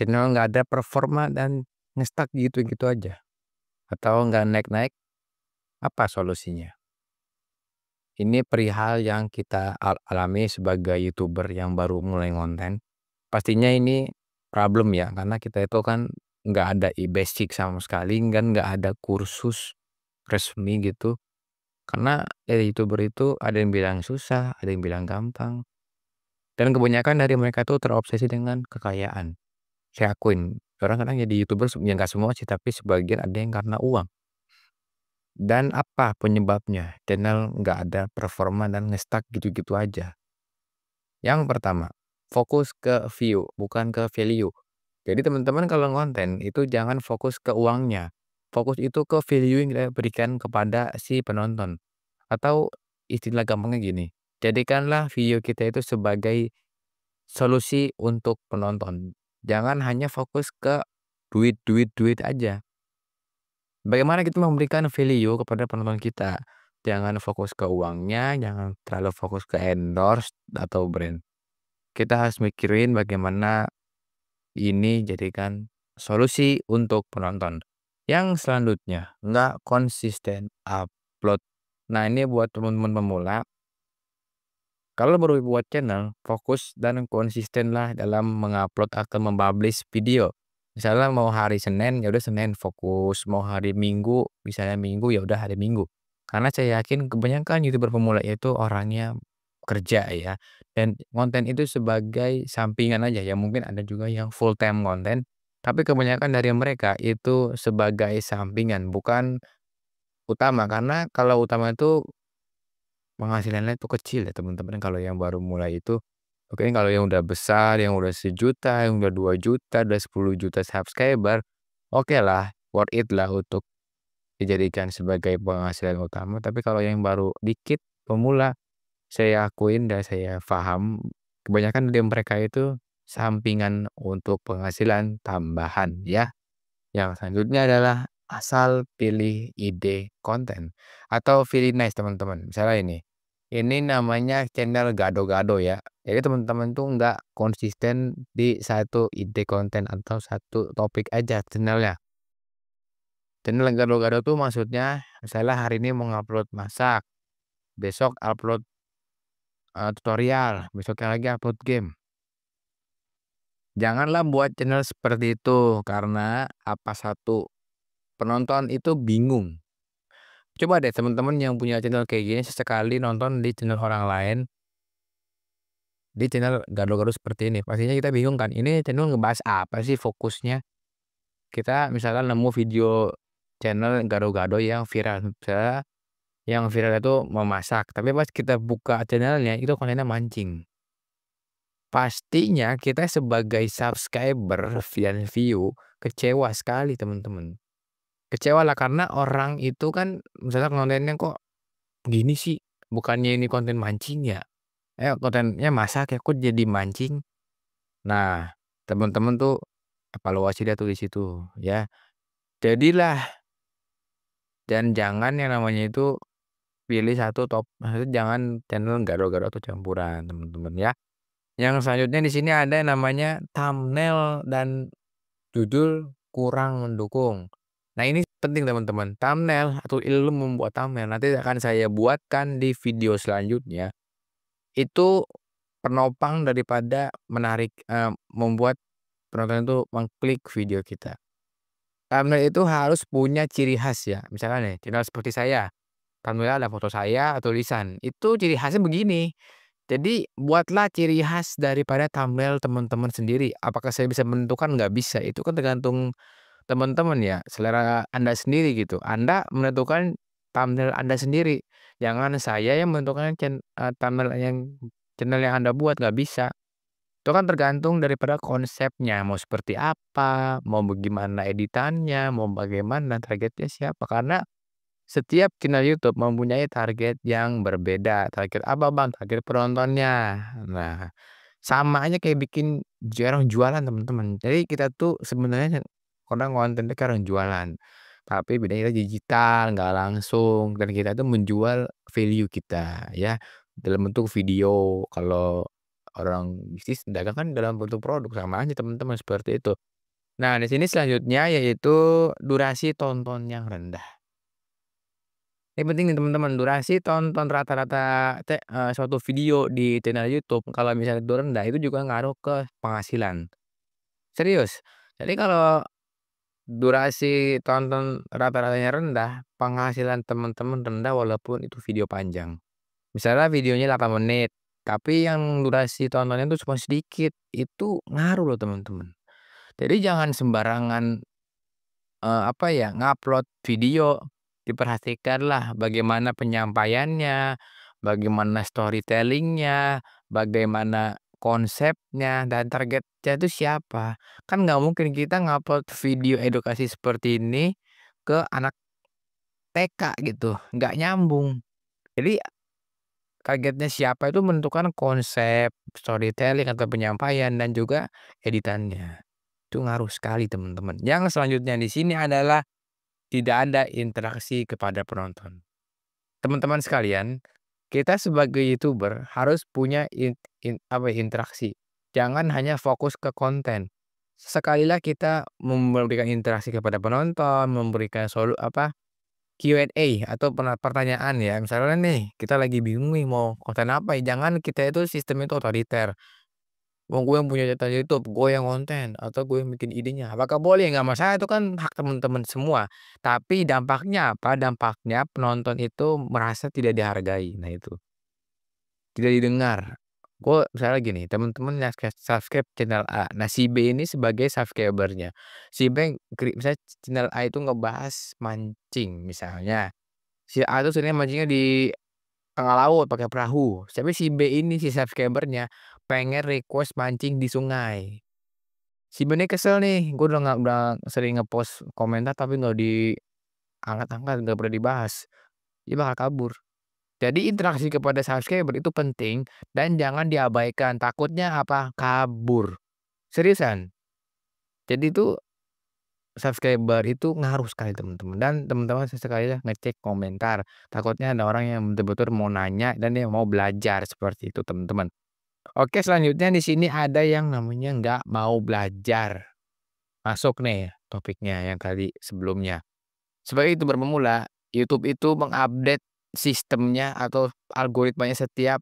channel nggak ada performa dan nge-stuck gitu-gitu aja, atau nggak naik-naik, apa solusinya? Ini perihal yang kita alami sebagai YouTuber yang baru mulai ngonten. Pastinya ini problem ya, karena kita itu kan nggak ada basic sama sekali, kan nggak ada kursus resmi gitu. Karena dari YouTuber itu ada yang bilang susah, ada yang bilang gampang, dan kebanyakan dari mereka tuh terobsesi dengan kekayaan. Saya akuin, orang kadang jadi YouTuber ya nggak semua sih, tapi sebagian ada yang karena uang. Dan apa penyebabnya? Channel nggak ada performa dan nge-stuck gitu-gitu aja. Yang pertama, fokus ke view, bukan ke value. Jadi teman-teman kalau ngonten itu jangan fokus ke uangnya. Fokus itu ke value yang kita berikan kepada si penonton. Atau istilah gampangnya gini, jadikanlah video kita itu sebagai solusi untuk penonton. Jangan hanya fokus ke duit duit duit aja. Bagaimana kita memberikan value kepada penonton kita? Jangan fokus ke uangnya, jangan terlalu fokus ke endorse atau brand. Kita harus mikirin bagaimana ini jadikan solusi untuk penonton. Yang selanjutnya, nggak konsisten upload. Nah, ini buat teman-teman pemula, kalau baru buat channel, fokus dan konsistenlah dalam mengupload atau mempublish video. Misalnya mau hari Senin, ya udah Senin fokus, mau hari Minggu, misalnya Minggu, ya udah hari Minggu. Karena saya yakin kebanyakan YouTuber pemula itu orangnya kerja ya, dan konten itu sebagai sampingan aja ya, mungkin ada juga yang full time konten, tapi kebanyakan dari mereka itu sebagai sampingan, bukan utama. Karena kalau utama itu penghasilannya itu kecil ya teman-teman, kalau yang baru mulai itu. Oke, kalau yang udah besar, yang udah 1 juta, yang udah 2 juta, udah 10 juta subscriber, oke lah, worth it lah untuk dijadikan sebagai penghasilan utama. Tapi kalau yang baru dikit, pemula, saya akuin dan saya paham, kebanyakan dari mereka itu sampingan untuk penghasilan tambahan ya. Yang selanjutnya adalah asal pilih ide konten atau pilih niche teman-teman. Misalnya ini namanya channel gado-gado ya. Jadi teman-teman tuh nggak konsisten di satu ide konten atau satu topik aja channelnya. Channel gado-gado tuh maksudnya misalnya hari ini mau ngupload masak, besok upload tutorial, besoknya lagi upload game. Janganlah buat channel seperti itu karena apa satu, penonton itu bingung. Coba deh teman-teman yang punya channel kayak gini sesekali nonton di channel orang lain, di channel gado-gado seperti ini. Pastinya kita bingung kan, ini channel ngebahas apa sih fokusnya? Kita misalkan nemu video channel gado-gado yang viral, misalnya yang viral itu memasak, tapi pas kita buka channelnya itu kontennya mancing. Pastinya kita sebagai subscriber dan view kecewa sekali teman-teman. Kecewa lah karena orang itu kan misalnya kontennya kok gini sih, bukannya ini konten mancing ya? Kontennya masak ya, kok jadi mancing? Nah, teman-teman tuh evaluasi dah tuh di situ ya. Jadilah dan jangan yang namanya itu pilih satu top, maksudnya jangan channel gado-gado atau campuran, teman-teman ya. Yang selanjutnya di sini ada yang namanya thumbnail dan judul kurang mendukung. Nah, ini penting teman-teman, thumbnail atau ilmu membuat thumbnail nanti akan saya buatkan di video selanjutnya. Itu penopang daripada menarik, membuat penonton itu mengklik video kita. Thumbnail itu harus punya ciri khas ya, misalkan nih channel seperti saya, thumbnail ada foto saya atau tulisan, itu ciri khasnya begini. Jadi buatlah ciri khas daripada thumbnail teman-teman sendiri. Apakah saya bisa menentukan? Nggak bisa, itu kan tergantung teman-teman ya, selera Anda sendiri gitu. Anda menentukan thumbnail Anda sendiri, jangan saya yang menentukan thumbnail channel yang Anda buat, nggak bisa. Itu kan tergantung daripada konsepnya, mau seperti apa, mau bagaimana editannya, mau bagaimana, targetnya siapa. Karena setiap channel YouTube mempunyai target yang berbeda. Target apa Bang? Target penontonnya. Nah, sama aja kayak bikin orang jualan teman-teman. Jadi kita tuh sebenarnya orang kontennya kan orang jualan. Tapi bedanya kita digital, nggak langsung. Dan kita tuh menjual value kita ya. Dalam bentuk video. Kalau orang bisnis dagang kan dalam bentuk produk, sama aja teman-teman seperti itu. Nah, di sini selanjutnya yaitu durasi tonton yang rendah. Yang penting nih teman-teman, durasi tonton rata-rata suatu video di channel YouTube kalau misalnya itu rendah, itu juga ngaruh ke penghasilan. Serius. Jadi kalau durasi tonton rata-ratanya rendah, penghasilan teman-teman rendah walaupun itu video panjang. Misalnya videonya 8 menit, tapi yang durasi tontonnya itu cuma sedikit, itu ngaruh loh teman-teman. Jadi jangan sembarangan, apa ya, ngupload video, diperhatikanlah bagaimana penyampaiannya, bagaimana storytelling-nya, bagaimana konsepnya, dan targetnya itu siapa. Kan nggak mungkin kita ngupload video edukasi seperti ini ke anak TK gitu, nggak nyambung. Jadi targetnya siapa itu menentukan konsep, storytelling atau penyampaian dan juga editannya. Itu ngaruh sekali teman-teman. Yang selanjutnya di sini adalah tidak ada interaksi kepada penonton. Teman-teman sekalian, kita sebagai YouTuber harus punya interaksi. Jangan hanya fokus ke konten. Sekalilah kita memberikan interaksi kepada penonton, memberikan Q&A atau pertanyaan ya. Misalnya nih, kita lagi bingung nih mau konten apa ya, jangan kita itu sistem itu otoriter. Wong gue yang punya channel YouTube, gue yang konten, atau gue yang bikin idenya. Apakah boleh? Nggak masalah, itu kan hak teman-teman semua. Tapi dampaknya apa? Dampaknya penonton itu merasa tidak dihargai. Nah itu, tidak didengar. Gue misalnya gini, teman-teman yang subscribe channel A. Nah si B ini sebagai subscriber-nya. Si B misalnya channel A itu ngebahas mancing misalnya. Si A tuh sebenarnya mancingnya di tengah laut pakai perahu, tapi si B ini si subscriber-nya pengen request mancing di sungai. Si B ini kesel nih, gue udah sering nge-post komentar tapi nggak diangkat-angkat, nggak pernah dibahas, dia bakal kabur. Jadi interaksi kepada subscriber itu penting dan jangan diabaikan, takutnya apa? Kabur. Seriusan. Jadi itu subscriber itu ngaruh sekali teman-teman, dan teman-teman sesekali ngecek komentar, takutnya ada orang yang betul-betul mau nanya dan dia mau belajar, seperti itu teman-teman. Oke, selanjutnya di sini ada yang namanya nggak mau belajar. Masuk nih topiknya yang tadi sebelumnya. Sebagai YouTuber pemula, YouTube itu mengupdate sistemnya atau algoritmanya setiap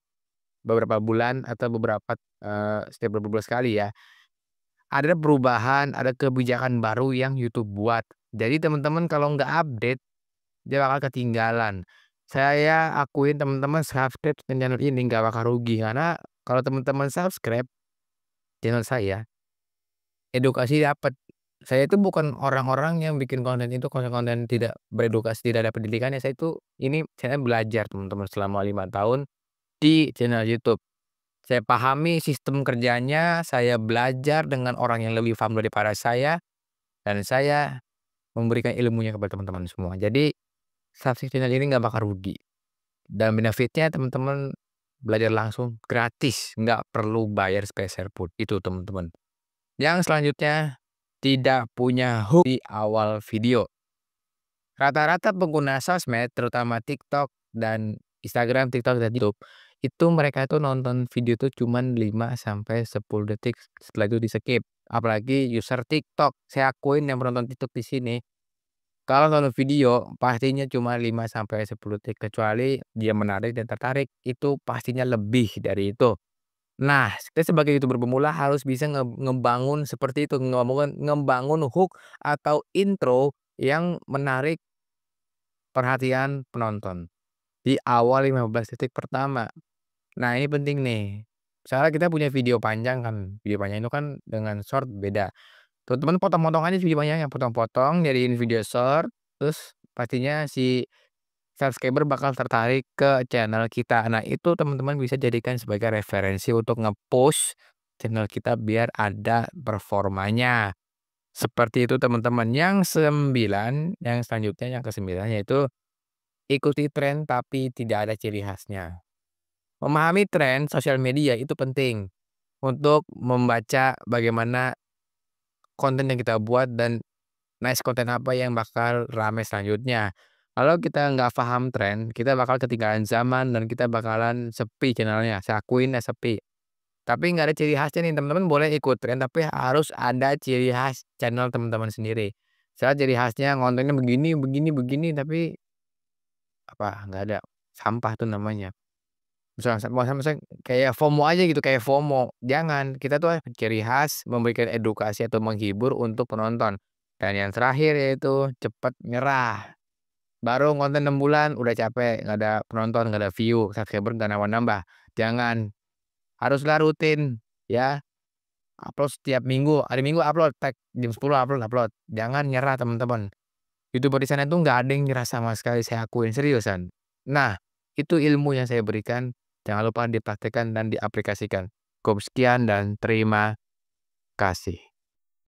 beberapa bulan atau setiap beberapa bulan sekali ya. Ada perubahan, ada kebijakan baru yang YouTube buat. Jadi teman-teman kalau nggak update, dia bakal ketinggalan. Saya akuin teman-teman subscribe ke channel ini nggak bakal rugi, karena kalau teman-teman subscribe channel saya, edukasi dapat. Saya itu bukan orang-orang yang bikin konten itu konten-konten tidak beredukasi, tidak ada pendidikannya. Saya itu ini channel belajar teman-teman selama 5 tahun di channel YouTube. Saya pahami sistem kerjanya, saya belajar dengan orang yang lebih paham daripada saya, dan saya memberikan ilmunya kepada teman-teman semua. Jadi subscribe channel ini nggak bakal rugi, dan benefitnya teman-teman belajar langsung gratis, nggak perlu bayar sepeser pun, itu teman-teman. Yang selanjutnya, tidak punya hook di awal video. Rata-rata pengguna sosmed, terutama TikTok dan Instagram, TikTok, dan YouTube, itu mereka itu nonton video itu cuman 5 sampai 10 detik, setelah itu di-skip. Apalagi user TikTok, saya akuin yang menonton TikTok di sini, kalau nonton video pastinya cuma 5 sampai 10 detik, kecuali dia menarik dan tertarik, itu pastinya lebih dari itu. Nah, kita sebagai YouTuber pemula harus bisa ngebangun seperti itu, ngebangun hook atau intro yang menarik perhatian penonton di awal 15 detik pertama. Nah, ini penting nih. Misalnya kita punya video panjang kan, video panjang itu kan dengan short beda. Teman-teman potong-potong aja video panjangnya, potong-potong jadiin video short, terus pastinya si subscriber bakal tertarik ke channel kita. Nah, itu teman-teman bisa jadikan sebagai referensi untuk nge-push channel kita biar ada performanya. Seperti itu teman-teman. Yang selanjutnya yang ke-9 yaitu ikuti tren tapi tidak ada ciri khasnya. Memahami tren sosial media itu penting untuk membaca bagaimana konten yang kita buat dan next konten apa yang bakal rame selanjutnya. Kalau kita nggak paham tren, kita bakal ketinggalan zaman dan kita bakalan sepi channelnya, saya akuin ya sepi. Tapi nggak ada ciri khasnya nih, teman-teman boleh ikut tren, tapi harus ada ciri khas channel teman-teman sendiri. Misalnya ciri khasnya kontennya begini begini begini, tapi nggak ada, sampah tuh namanya. Misal kayak FOMO aja gitu, kayak FOMO, jangan. Kita tuh ciri khas memberikan edukasi atau menghibur untuk penonton. Dan yang terakhir yaitu cepat nyerah. Baru konten 6 bulan udah capek, nggak ada penonton, nggak ada view, subscriber nggak nambah-nambah. Jangan, haruslah rutin, ya. Upload setiap minggu, hari Minggu upload, jam 10 upload upload. Jangan nyerah teman-teman. YouTuber di sana tuh nggak ada yang nyerah sama sekali, saya akuin, seriusan. Nah, itu ilmu yang saya berikan, jangan lupa dipraktikkan dan diaplikasikan. Cukup sekian dan terima kasih.